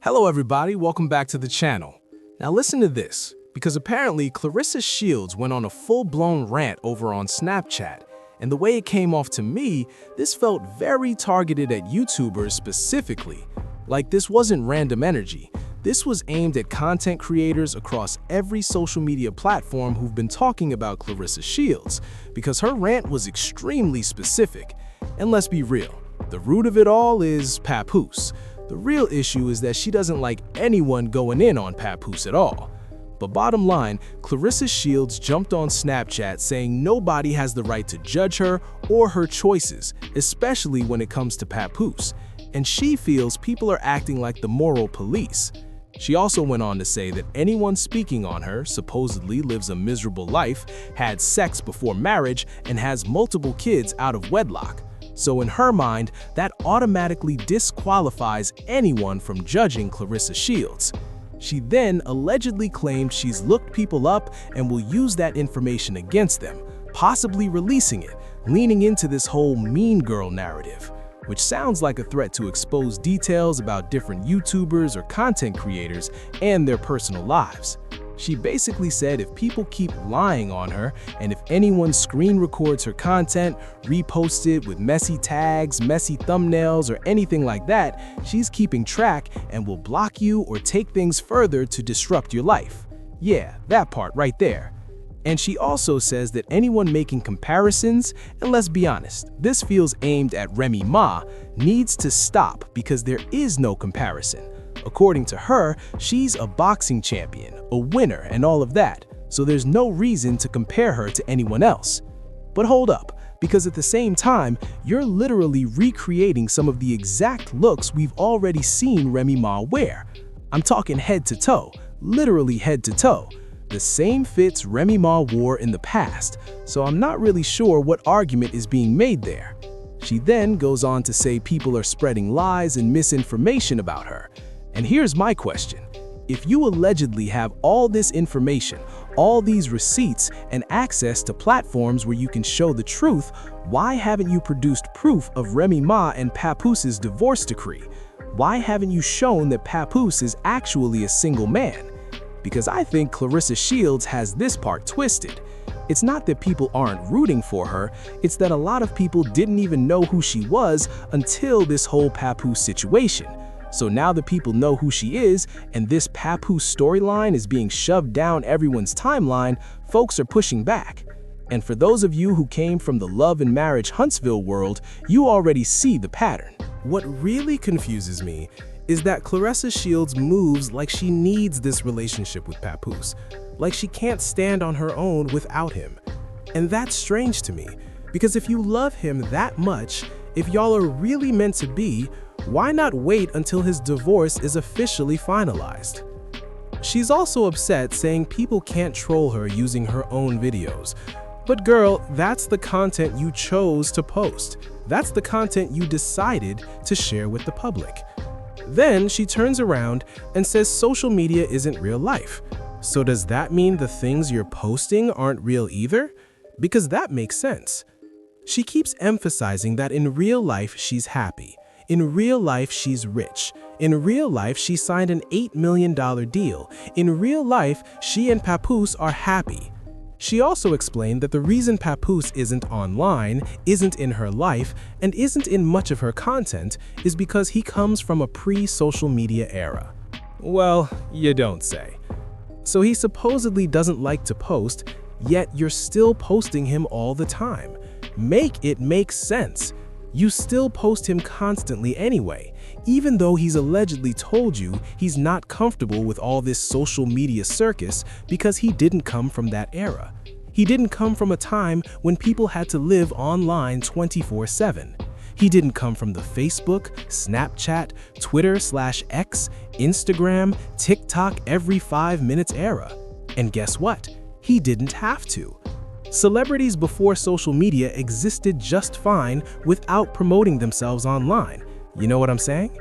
Hello everybody, welcome back to the channel. Now listen to this, because apparently Claressa Shields went on a full-blown rant over on Snapchat, and the way it came off to me, this felt very targeted at YouTubers specifically. Like this wasn't random energy. This was aimed at content creators across every social media platform who've been talking about Claressa Shields, because her rant was extremely specific. And let's be real, the root of it all is Papoose. The real issue is that she doesn't like anyone going in on Papoose at all. But bottom line, Claressa Shields jumped on Snapchat saying nobody has the right to judge her or her choices, especially when it comes to Papoose. And she feels people are acting like the moral police. She also went on to say that anyone speaking on her supposedly lives a miserable life, had sex before marriage, and has multiple kids out of wedlock. So in her mind, that automatically disqualifies anyone from judging Claressa Shields. She then allegedly claimed she's looked people up and will use that information against them, possibly releasing it, leaning into this whole mean girl narrative, which sounds like a threat to expose details about different YouTubers or content creators and their personal lives. She basically said if people keep lying on her, and if anyone screen records her content, reposts it with messy tags, messy thumbnails, or anything like that, she's keeping track and will block you or take things further to disrupt your life. Yeah, that part right there. And she also says that anyone making comparisons, and let's be honest, this feels aimed at Remy Ma, needs to stop because there is no comparison. According to her, she's a boxing champion, a winner, and all of that, so there's no reason to compare her to anyone else. But hold up, because at the same time, you're literally recreating some of the exact looks we've already seen Remy Ma wear. I'm talking head to toe, literally head to toe. The same fits Remy Ma wore in the past, so I'm not really sure what argument is being made there. She then goes on to say people are spreading lies and misinformation about her. And here's my question. If you allegedly have all this information, all these receipts, and access to platforms where you can show the truth, why haven't you produced proof of Remy Ma and Papoose's divorce decree? Why haven't you shown that Papoose is actually a single man? Because I think Claressa Shields has this part twisted. It's not that people aren't rooting for her, it's that a lot of people didn't even know who she was until this whole Papoose situation. So now that people know who she is, and this Papoose storyline is being shoved down everyone's timeline, folks are pushing back. And for those of you who came from the love and marriage Huntsville world, you already see the pattern. What really confuses me is that Claressa Shields moves like she needs this relationship with Papoose, like she can't stand on her own without him. And that's strange to me, because if you love him that much, if y'all are really meant to be, why not wait until his divorce is officially finalized? She's also upset, saying people can't troll her using her own videos. But girl, that's the content you chose to post. That's the content you decided to share with the public. Then she turns around and says social media isn't real life. So does that mean the things you're posting aren't real either? Because that makes sense. She keeps emphasizing that in real life she's happy. In real life, she's rich. In real life, she signed an $8 million deal. In real life, she and Papoose are happy. She also explained that the reason Papoose isn't online, isn't in her life, and isn't in much of her content is because he comes from a pre-social media era. Well, you don't say. So he supposedly doesn't like to post, yet you're still posting him all the time. Make it make sense. You still post him constantly anyway, even though he's allegedly told you he's not comfortable with all this social media circus because he didn't come from that era. He didn't come from a time when people had to live online 24/7. He didn't come from the Facebook, Snapchat, Twitter/X, Instagram, TikTok every 5 minutes era. And guess what? He didn't have to. Celebrities before social media existed just fine without promoting themselves online. You know what I'm saying?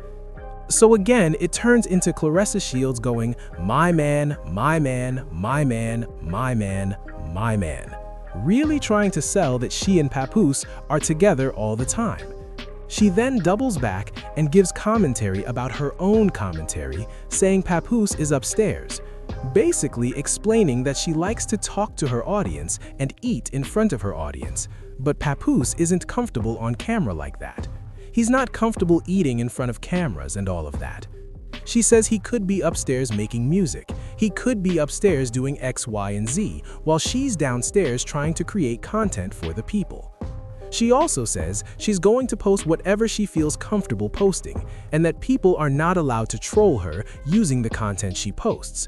So again, it turns into Claressa Shields going, my man, my man, my man, my man, my man. Really trying to sell that she and Papoose are together all the time. She then doubles back and gives commentary about her own commentary, saying Papoose is upstairs, basically explaining that she likes to talk to her audience and eat in front of her audience, but Papoose isn't comfortable on camera like that. He's not comfortable eating in front of cameras and all of that. She says he could be upstairs making music. He could be upstairs doing X, Y, and Z, while she's downstairs trying to create content for the people. She also says she's going to post whatever she feels comfortable posting, and that people are not allowed to troll her using the content she posts.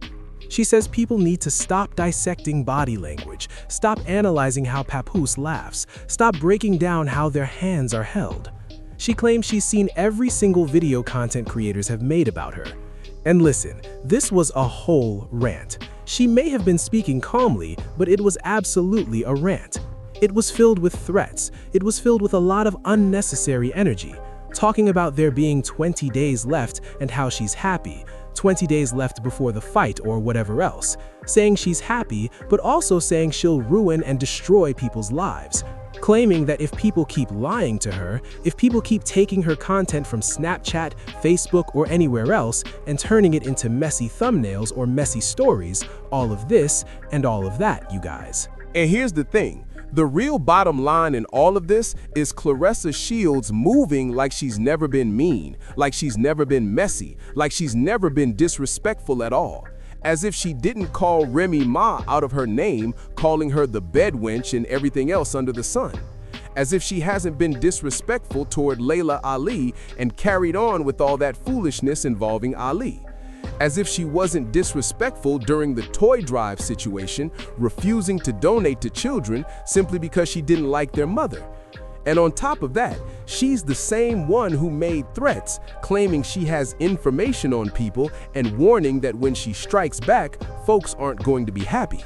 She says people need to stop dissecting body language, stop analyzing how Papoose laughs, stop breaking down how their hands are held. She claims she's seen every single video content creators have made about her. And listen, this was a whole rant. She may have been speaking calmly, but it was absolutely a rant. It was filled with threats. It was filled with a lot of unnecessary energy, talking about there being 20 days left and how she's happy, 20 days left before the fight or whatever else, saying she's happy, but also saying she'll ruin and destroy people's lives, claiming that if people keep lying to her, if people keep taking her content from Snapchat, Facebook, or anywhere else and turning it into messy thumbnails or messy stories, all of this and all of that, you guys. And here's the thing. The real bottom line in all of this is Claressa Shields moving like she's never been mean, like she's never been messy, like she's never been disrespectful at all. As if she didn't call Remy Ma out of her name, calling her the bedwench and everything else under the sun. As if she hasn't been disrespectful toward Layla Ali and carried on with all that foolishness involving Ali. As if she wasn't disrespectful during the toy drive situation, refusing to donate to children simply because she didn't like their mother. And on top of that, she's the same one who made threats, claiming she has information on people and warning that when she strikes back, folks aren't going to be happy.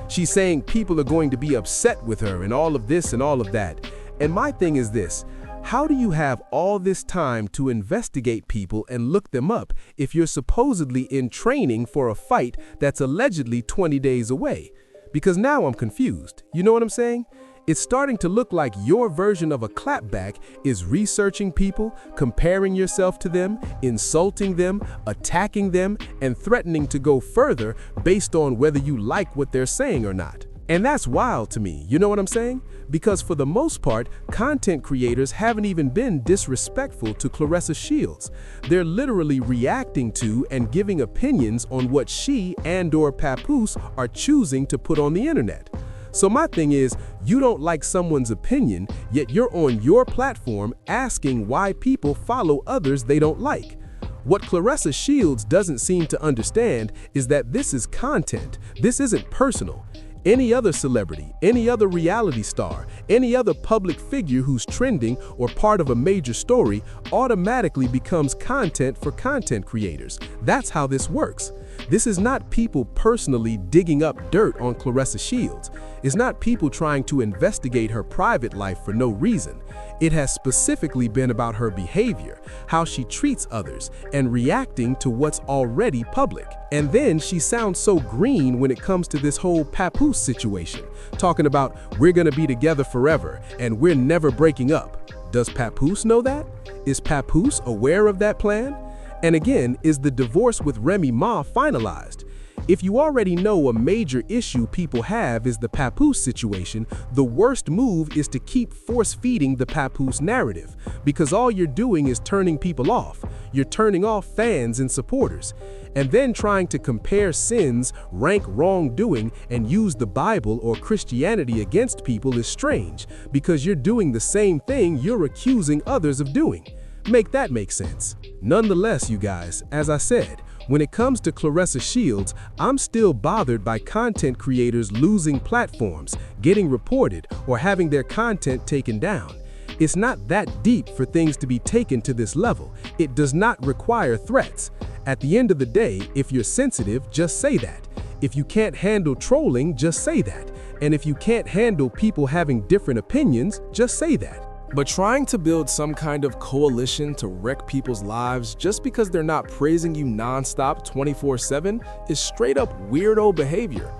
She's saying people are going to be upset with her and all of this and all of that. And my thing is this. How do you have all this time to investigate people and look them up if you're supposedly in training for a fight that's allegedly 20 days away? Because now I'm confused. You know what I'm saying? It's starting to look like your version of a clapback is researching people, comparing yourself to them, insulting them, attacking them, and threatening to go further based on whether you like what they're saying or not. And that's wild to me, you know what I'm saying? Because for the most part, content creators haven't even been disrespectful to Claressa Shields. They're literally reacting to and giving opinions on what she and/or Papoose are choosing to put on the internet. So my thing is, you don't like someone's opinion, yet you're on your platform asking why people follow others they don't like. What Claressa Shields doesn't seem to understand is that this is content. This isn't personal. Any other celebrity, any other reality star, any other public figure who's trending or part of a major story automatically becomes content for content creators. That's how this works. This is not people personally digging up dirt on Claressa Shields. It's not people trying to investigate her private life for no reason. It has specifically been about her behavior, how she treats others, and reacting to what's already public. And then she sounds so green when it comes to this whole Papoose situation, talking about we're gonna be together forever and we're never breaking up. Does Papoose know that? Is Papoose aware of that plan? And again, is the divorce with Remy Ma finalized? If you already know a major issue people have is the Papoose situation, the worst move is to keep force-feeding the Papoose narrative, because all you're doing is turning people off. You're turning off fans and supporters. And then trying to compare sins, rank wrongdoing, and use the Bible or Christianity against people is strange, because you're doing the same thing you're accusing others of doing. Make that make sense. Nonetheless, you guys, as I said, when it comes to Claressa Shields, I'm still bothered by content creators losing platforms, getting reported, or having their content taken down. It's not that deep for things to be taken to this level. It does not require threats. At the end of the day, if you're sensitive, just say that. If you can't handle trolling, just say that. And if you can't handle people having different opinions, just say that. But trying to build some kind of coalition to wreck people's lives just because they're not praising you nonstop 24/7 is straight up weirdo behavior.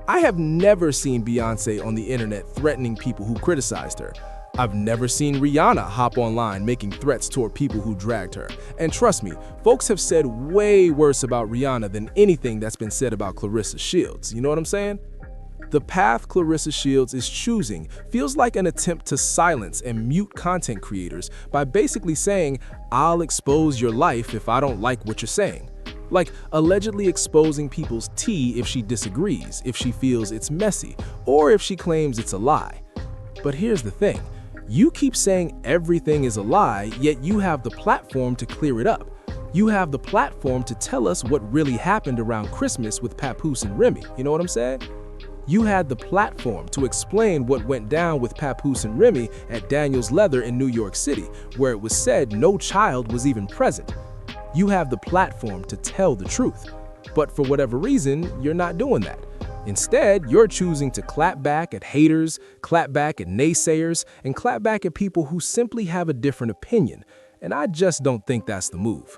I have never seen Beyoncé on the internet threatening people who criticized her. I've never seen Rihanna hop online making threats toward people who dragged her. And trust me, folks have said way worse about Rihanna than anything that's been said about Claressa Shields. You know what I'm saying? The path Claressa Shields is choosing feels like an attempt to silence and mute content creators by basically saying, "I'll expose your life if I don't like what you're saying." Like allegedly exposing people's tea if she disagrees, if she feels it's messy, or if she claims it's a lie. But here's the thing. You keep saying everything is a lie, yet you have the platform to clear it up. You have the platform to tell us what really happened around Christmas with Papoose and Remy. You know what I'm saying? You had the platform to explain what went down with Papoose and Remy at Daniel's Leather in New York City, where it was said no child was even present. You have the platform to tell the truth. But for whatever reason, you're not doing that. Instead, you're choosing to clap back at haters, clap back at naysayers, and clap back at people who simply have a different opinion. And I just don't think that's the move.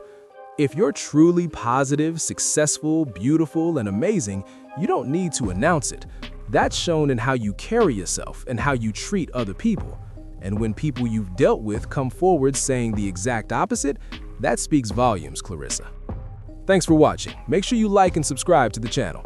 If you're truly positive, successful, beautiful, and amazing, you don't need to announce it. That's shown in how you carry yourself and how you treat other people. And when people you've dealt with come forward saying the exact opposite, that speaks volumes, Claressa. Thanks for watching. Make sure you like and subscribe to the channel.